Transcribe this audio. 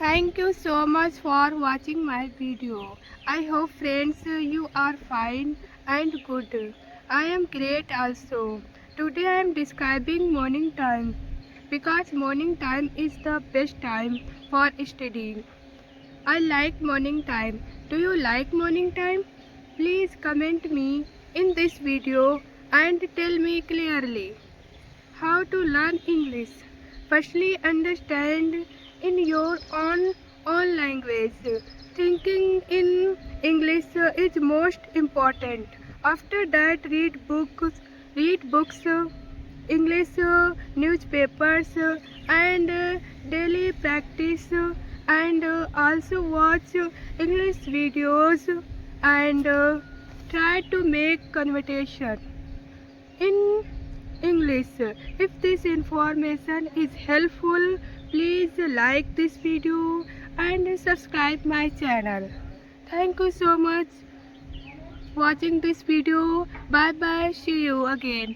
Thank you so much for watching my video. I hope friends you are fine and good. I am great also. Today I am describing morning time because morning time is the best time for studying. I like morning time. Do you like morning time? Please comment me in this video and tell me clearly. How to learn English. Firstly, understand in your own language. Thinking in English is most important. After that, read books, English newspapers, and daily practice, and also watch English videos and try to make conversation in English. If this information is helpful, please like this video and subscribe my channel. Thank you so much watching this video. Bye bye. See you again.